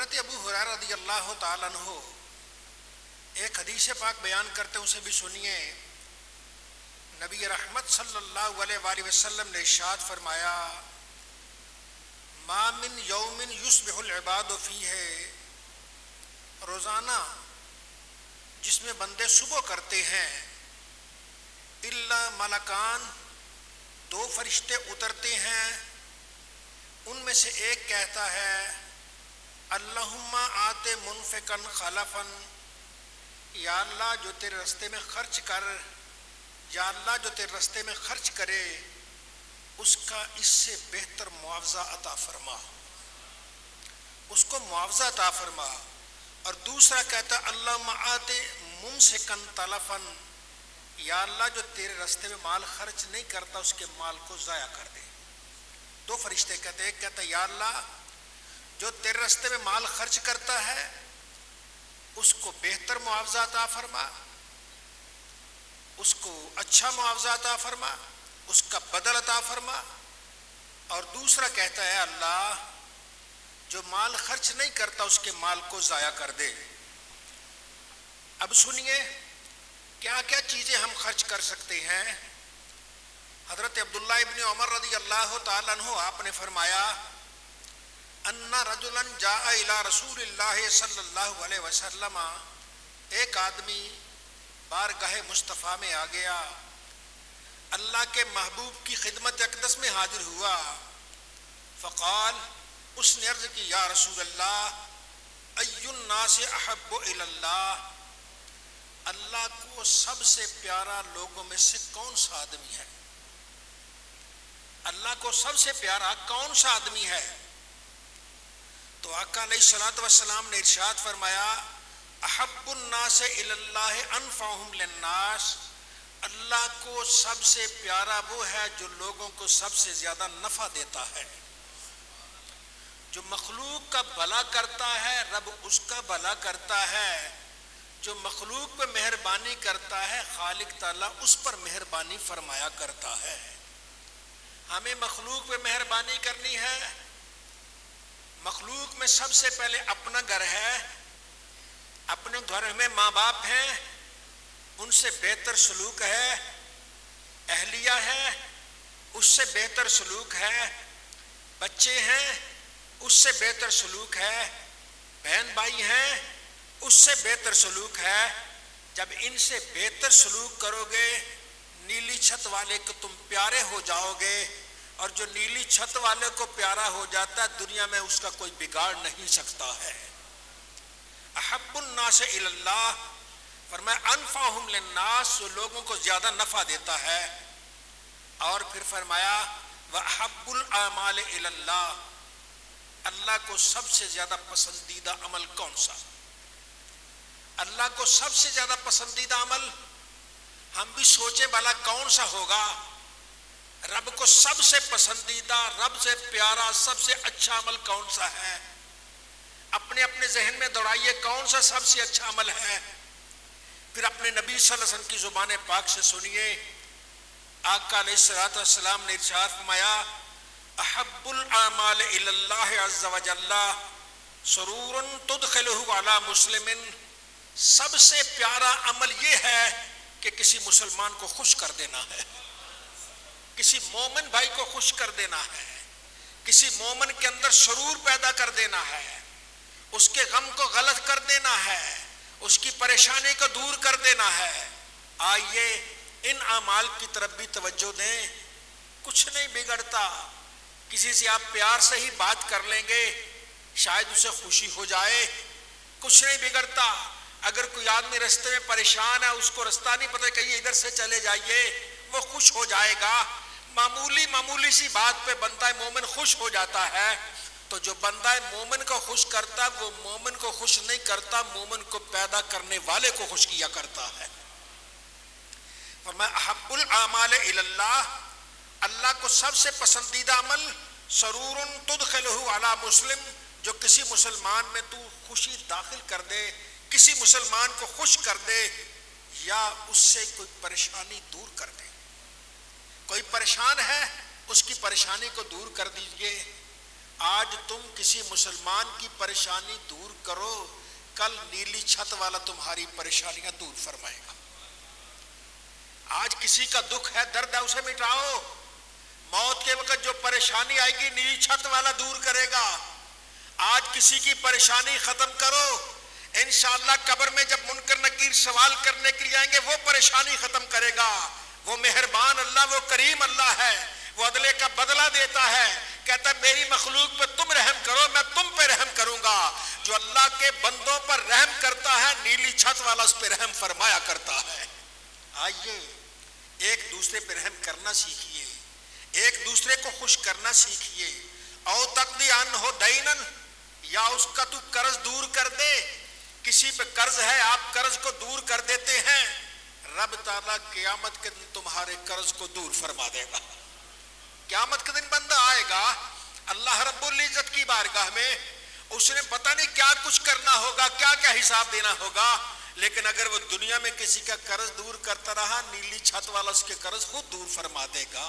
हज़रत अबू हुरैरा रज़ियल्लाहु ताला अन्हु एक हदीस पाक बयान करते हैं, उसे भी सुनिए। नबी रहमत सल्लल्लाहु अलैहि वसल्लम ने इरशाद फरमाया, मा मिन यौमिन युस्बिहुल इबादु फीहे, रोज़ाना जिसमें बंदे सुबह करते हैं, इल्ला मलकान, दो फरिश्ते उतरते हैं, उनमें से एक कहता है अल्लाहुम्मा आते मुनफिकन खलफन, या अल्लाह जो तेरे रास्ते में खर्च कर, या अल्लाह जो तेरे रास्ते में खर्च करे उसका इससे बेहतर मुआवजा अता फरमा, उसको मुआवजा अता फरमा। और दूसरा कहता अल्लाहुम्मा आते मुमसिकन तलफन, या अल्लाह जो तेरे रास्ते में माल खर्च नहीं करता उसके माल को ज़ाया कर दे। दो फरिश्ते कहते, एक कहता या अल्लाह जो तेरे रास्ते में माल खर्च करता है उसको बेहतर मुआवजा अता फरमा, उसको अच्छा मुआवजा अता फरमा, उसका बदल अता फरमा। और दूसरा कहता है अल्लाह जो माल खर्च नहीं करता उसके माल को ज़ाया कर दे। अब सुनिए क्या क्या चीज़ें हम खर्च कर सकते हैं। हज़रत अब्दुल्लाह इब्न उमर रज़ियल्लाहु ताला अन्हु आपने फरमाया, अन्ना रजुलन जाअ इला रसूलिल्लाहि सल्लल्लाहु अलैहि वसल्लम, एक आदमी बारगाह मुस्तफ़ा में आ गया, अल्लाह के महबूब की खिदमत अक़दस में हाजिर हुआ। फ़क़ाल, उसने अर्ज़ की, या रसूल अल्लाह अय्युन नासि अहब्बु इलल्लाह, अल्लाह को सबसे प्यारा लोगों में से कौन सा आदमी है, अल्लाह को सबसे प्यारा कौन सा आदमी है। तो आका अलैहिस्सलातु वस्सलाम ने इरशाद फरमाया, अहब्बुन नास इलल्लाहि अनफ़अहुम लिन्नास, अल्लाह को सबसे प्यारा वो है जो लोगों को सबसे ज्यादा नफा देता है। जो मखलूक का भला करता है रब उसका भला करता है, जो मखलूक पे मेहरबानी करता है खालिक ताला उस पर मेहरबानी फरमाया करता है। हमें मखलूक पे मेहरबानी करनी है। मखलूक में सबसे पहले अपना घर है, अपने घर में माँ बाप हैं, उनसे बेहतर सलूक है, अहलिया है उससे बेहतर सलूक है, बच्चे हैं उससे बेहतर सलूक है, बहन भाई हैं उससे बेहतर सलूक है। जब इनसे बेहतर सलूक करोगे नीली छत वाले को तुम प्यारे हो जाओगे, और जो नीली छत वाले को प्यारा हो जाता है दुनिया में उसका कोई बिगाड़ नहीं सकता है। अहब्बुन नास इलल्लाह फरमाया अनफ़अहुम लिन्नास, जो लोगों को ज्यादा नफा देता है। और फिर फरमाया व अहब्बुल आमाल इलल्लाह, अल्लाह को सबसे ज्यादा पसंदीदा अमल कौन सा, अल्लाह को सबसे ज्यादा पसंदीदा अमल हम भी सोचे भला कौन सा होगा। रब को सबसे पसंदीदा, रब से प्यारा, सबसे अच्छा अमल कौन सा है, अपने अपने जहन में दौड़ाइए कौन सा सबसे अच्छा अमल है। फिर अपने नबी सल्लल्लाहु अलैहि वसल्लम की जुबान पाक से सुनिए, आका अलैहिस्सलातु वस्सलाम ने इरशाद फरमाया, अहब्बुल आमाल इलल्लाह अज़्ज़ा व जल्ला सुरूरुन तुदखिलुहु अला मुस्लिमिन, सबसे प्यारा अमल ये है कि किसी मुसलमान को खुश कर देना है, किसी मोमिन भाई को खुश कर देना है, किसी मोमिन के अंदर सुरूर पैदा कर देना है, उसके गम को गलत कर देना है, उसकी परेशानी को दूर कर देना है। आइए इन अमाल की तरफ भी तवज्जो दें। कुछ नहीं बिगड़ता, किसी से आप प्यार से ही बात कर लेंगे शायद उसे खुशी हो जाए, कुछ नहीं बिगड़ता। अगर कोई आदमी रास्ते में परेशान है, उसको रास्ता नहीं पता, कहिए इधर से चले जाइए, वो खुश हो जाएगा। मामूली मामूली सी बात पे बंदा मोमिन खुश हो जाता है। तो जो बंदा मोमिन को खुश करता वो मोमिन को खुश नहीं करता, मोमिन को पैदा करने वाले को खुश किया करता है। फरमाया अहब्बुल आमाल इलल्लाह, अल्लाह को सबसे पसंदीदा अमल सरूरुन तुदखिलुहु अला मुस्लिम, जो किसी मुसलमान में तू खुशी दाखिल कर दे, किसी मुसलमान को खुश कर दे या उससे कोई परेशानी दूर कर दे। कोई परेशान है उसकी परेशानी को दूर कर दीजिए, आज तुम किसी मुसलमान की परेशानी दूर करो, कल नीली छत वाला तुम्हारी परेशानियां दूर फरमाएगा। आज किसी का दुख है, दर्द है, उसे मिटाओ। मौत के वक्त जो परेशानी आएगी नीली छत वाला दूर करेगा। आज किसी की परेशानी खत्म करो, इंशाअल्लाह कब्र में जब मुनकर नकीर सवाल करने के लिए आएंगे वो परेशानी खत्म करेगा। वो मेहरबान अल्लाह, वो करीम अल्लाह है, वो अदले का बदला देता है। कहता है मेरी मखलूक पे तुम रहम करो, मैं तुम पे रहम करूंगा। जो अल्लाह के बंदों पर रहम करता है, नीली छत वाला उस पे रहम फरमाया करता है। आइए एक दूसरे पे रहम करना सीखिए, एक दूसरे को खुश करना सीखिए। औ तकदी अन हो दैनन, या उसका तू कर्ज दूर कर दे। किसी पे कर्ज है, आप कर्ज को दूर कर देते हैं, रब ताला क़यामत के दिन तुम्हारे कर्ज को दूर फरमा देगा। क़यामत के दिन बंदा आएगा अल्लाह रब्बुल इज्जत की बारगाह में, उसने पता नहीं क्या कुछ करना होगा, क्या क्या हिसाब देना होगा, लेकिन अगर वो दुनिया में किसी का कर्ज दूर करता रहा, नीली छत वाला उसके कर्ज खुद दूर फरमा देगा।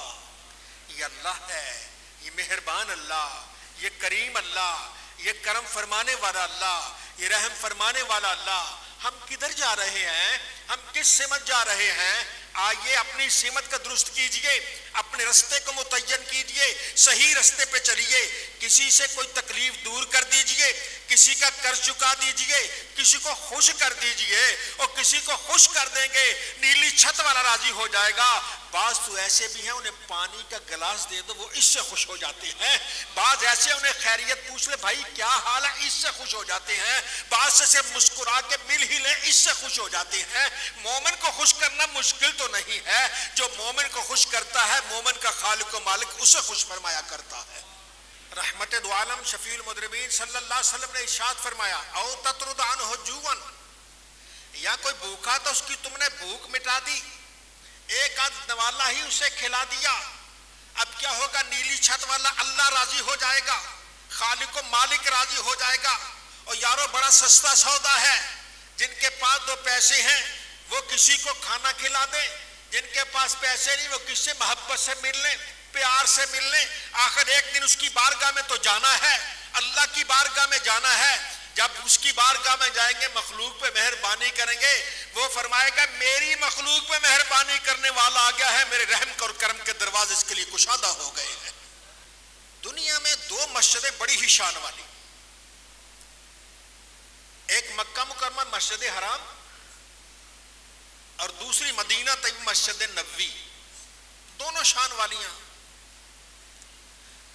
ये अल्लाह है, ये मेहरबान अल्लाह, ये करीम अल्लाह, ये करम फरमाने वाला अल्लाह, ये रहम फरमाने वाला अल्लाह। हम किधर जा रहे हैं, हम किस सिमत जा रहे हैं? आइए अपनी सिमत का दुरुस्त कीजिए, अपने रास्ते को मुतय्यन कीजिए, सही रास्ते पे चलिए। किसी से कोई तकलीफ दूर कर दीजिए, किसी का कर्ज चुका दीजिए, किसी को खुश कर दीजिए, और किसी को खुश कर देंगे नीली छत वाला राजी हो जाएगा। बाज तो ऐसे भी हैं उन्हें पानी का गिलास दे दो वो इससे खुश हो जाते हैं। बाज ऐसे उन्हें खैरियत पूछ ले, भाई क्या हाल है, इससे खुश हो जाते हैं। बाज से सिर्फ मुस्कुरा के मिल ही ले, इससे खुश हो जाते हैं। मोमिन को खुश करना मुश्किल तो नहीं है, जो मोमिन को खुश करता है मोमिन का खालिक व मालिक उसे खुश फरमाया करता है। रहमत दो आलम शफीउल मुज़निबीन सल्लल्लाहु अलैहि वसल्लम ने इरशाद फरमाया, औ ततरुद अन्हु जुवन, या कोई भूखा तो उसकी तुमने भूख मिटा दी, एक आध नवाला ही उसे खिला दिया। अब क्या होगा, नीली छत वाला अल्लाह राजी हो जाएगा, खालिक व मालिक राजी हो जाएगा। और यारो बड़ा सस्ता सौदा है, जिनके पास दो पैसे हैं वो किसी को खाना खिला दे, जिनके पास पैसे नहीं वो किससे मोहब्बत से मिल लें, प्यार से मिल लें। आखिर एक दिन उसकी बारगाह में तो जाना है, अल्लाह की बारगाह में जाना है। जब उसकी बारगाह में जाएंगे, मखलूक पे मेहरबानी करेंगे, वो फरमाएगा मेरी मखलूक पे मेहरबानी करने वाला आ गया है, मेरे रहम और करम के दरवाजे इसके लिए कुशादा हो गए हैं। दुनिया में दो मस्जिदें बड़ी ही शान वाली, एक मक्का मुकर्रमा मस्जिद हराम और दूसरी मदीना तैयबा मस्जिद नबवी, दोनों शान वालियां।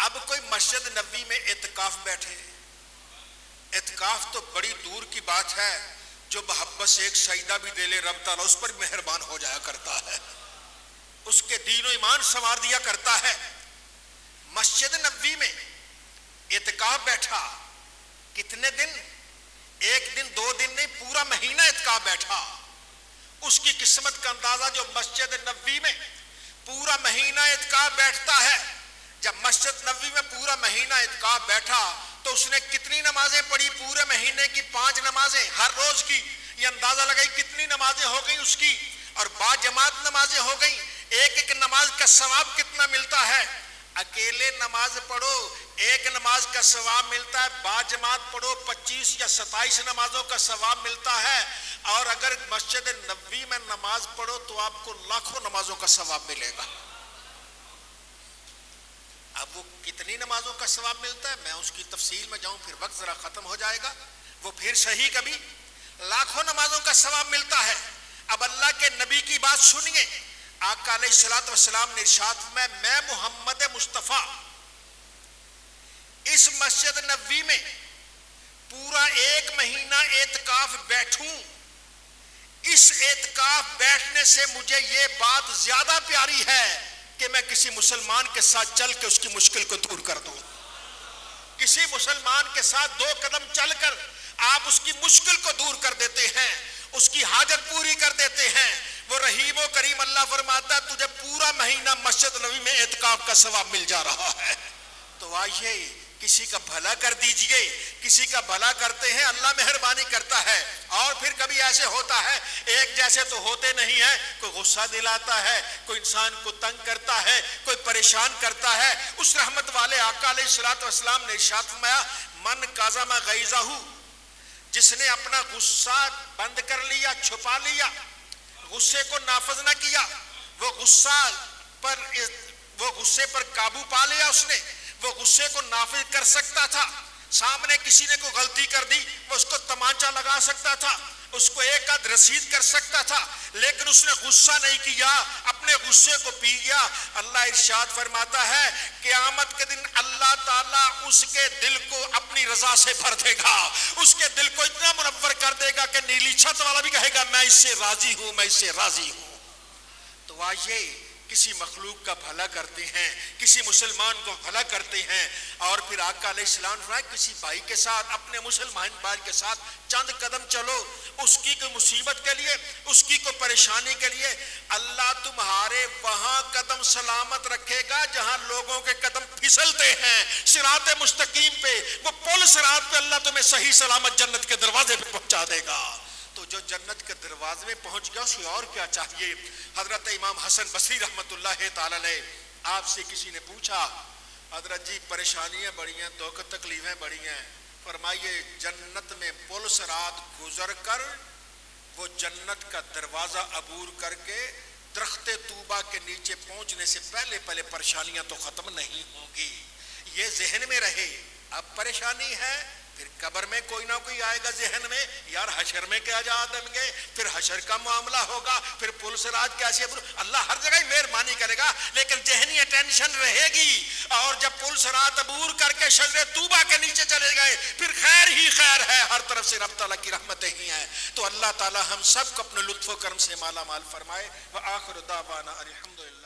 अब कोई मस्जिद नबवी में इत्काफ बैठे, इत्काफ तो बड़ी दूर की बात है, जो मोहब्बत से एक सजदा भी दे ले रब ताला उस पर मेहरबान हो जाया करता है, उसके दीन और ईमान संवार दिया करता है। मस्जिद नबवी में इत्काफ बैठा, कितने दिन, एक दिन दो दिन नहीं, पूरा महीना इत्काफ बैठा। उसकी किस्मत का अंदाजा जो मस्जिद नबवी में पूरा महीना इत्काफ बैठता है। जब मस्जिद नबवी में पूरा महीना इत्काफ बैठा तो उसने कितनी नमाजें पढ़ी, पूरे महीने की 5 नमाजें हर रोज की। ये अंदाजा लगाई कितनी नमाजें हो गई उसकी, और बाजमात नमाजें हो गई। एक एक नमाज का सवाब कितना मिलता है। अकेले नमाज पढ़ो एक नमाज का सवाब मिलता है, बाजमात पढ़ो 25 या 27 नमाजों का सवाब मिलता है, और अगर मस्जिद नबवी में नमाज पढ़ो तो आपको लाखों नमाजों का सवाब मिलेगा। अब वो कितनी नमाजों का सवाब मिलता है, मैं उसकी तफसील में जाऊं फिर वक्त जरा खत्म हो जाएगा। वो फिर सही, कभी लाखों नमाजों का सवाब मिलता है। अब अल्लाह के नबी की बात सुनिए, आका अलैहिस्सलातु वस्सलाम ने इरशाद में, मैं मोहम्मद मुस्तफ़ा इस मस्जिद नबवी में पूरा 1 महीना एतकाफ बैठूं, इस एतकाफ बैठने से मुझे ये बात ज्यादा प्यारी है कि मैं किसी मुसलमान के साथ चल के उसकी मुश्किल को दूर कर दूं। किसी मुसलमान के साथ 2 कदम चलकर आप उसकी मुश्किल को दूर कर देते हैं, उसकी हाजत पूरी कर देते हैं। वो रहीम व करीम अल्लाह फरमाता है तुझे पूरा महीना मस्जिद नबी में एतकाफ का सवाब मिल जा रहा है। तो आइए किसी का भला कर दीजिए, किसी का भला करते हैं अल्लाह मेहरबानी करता है। और फिर कभी ऐसे होता है एक जैसे तो होते नहीं है, कोई गुस्सा दिलाता है, कोई इंसान को तंग करता है, कोई परेशान करता है। उस रहमत वाले आका अलैहिस्सलातु वस्सलाम ने इरशाद फरमाया, मन काज़मा गैज़हू, जिसने अपना गुस्सा बंद कर लिया, छुपा लिया, गुस्से को नाफज ना किया, वो गुस्से पर काबू पा लिया उसने, वो गुस्से को नाफिज कर सकता था। सामने किसी ने कोई गलती कर दी, वो उसको तमाचा लगा सकता था, उसको एक आध रसीद कर सकता था, लेकिन उसने गुस्सा नहीं किया, अपने गुस्से को पी गया। अल्लाह इरशाद फरमाता है क़यामत के दिन अल्लाह ताला उसके दिल को अपनी रजा से भर देगा, उसके दिल को इतना मुनव्वर कर देगा कि नीली छत वाला भी कहेगा मैं इससे राजी हूं, मैं इससे राजी हूं। तो आइए किसी मखलूक का भला करते हैं, किसी मुसलमान को भला करते हैं। और फिर आका अलैहिस्सलाम फरमाया किसी भाई के साथ, अपने मुसलमान भाई के साथ चंद कदम चलो, उसकी कोई मुसीबत के लिए, उसकी कोई परेशानी के लिए, अल्लाह तुम्हारे वहां कदम सलामत रखेगा जहां लोगों के कदम फिसलते हैं सिराते मुस्तकीम पे। वो पुल सिरात पे अल्लाह तुम्हें सही सलामत जन्नत के दरवाजे पे पहुंचा देगा। तो जो जन्नत के दरवाजे में पहुंच गया उसे और क्या चाहिए। हजरत इमाम हसन बसरी रहमतुल्लाह ताला अलैह, आपसे किसी ने पूछा हजरत जी परेशानियां बड़ी हैं, दुख तकलीफें बड़ी हैं, फरमाइए जन्नत में पुल सिरात गुजर कर वो जन्नत का दरवाजा अबूर करके दरख्ते तूबा के नीचे पहुंचने से पहले पहले परेशानियां तो खत्म नहीं होंगी। ये जहन में रहे। अब परेशानी है, फिर कब्र में कोई ना कोई आएगा जहन में, यार हशर में क्या जा देंगे, फिर हशर का मामला होगा, फिर पुल सिरात कैसे, अल्लाह हर जगह मेहरबानी करेगा, लेकिन जहनी टेंशन रहेगी। और जब पुल सिरात अबूर करके शजरे तूबा के नीचे चले गए, फिर खैर ही खैर है, हर तरफ से रब ताला की रहमतें ही हैं। तो अल्लाह ताला हम सब को अपने लुत्फ़ व करम से माला माल फरमाए। व आखिर दावाना अल्हम्दुलिल्लाह।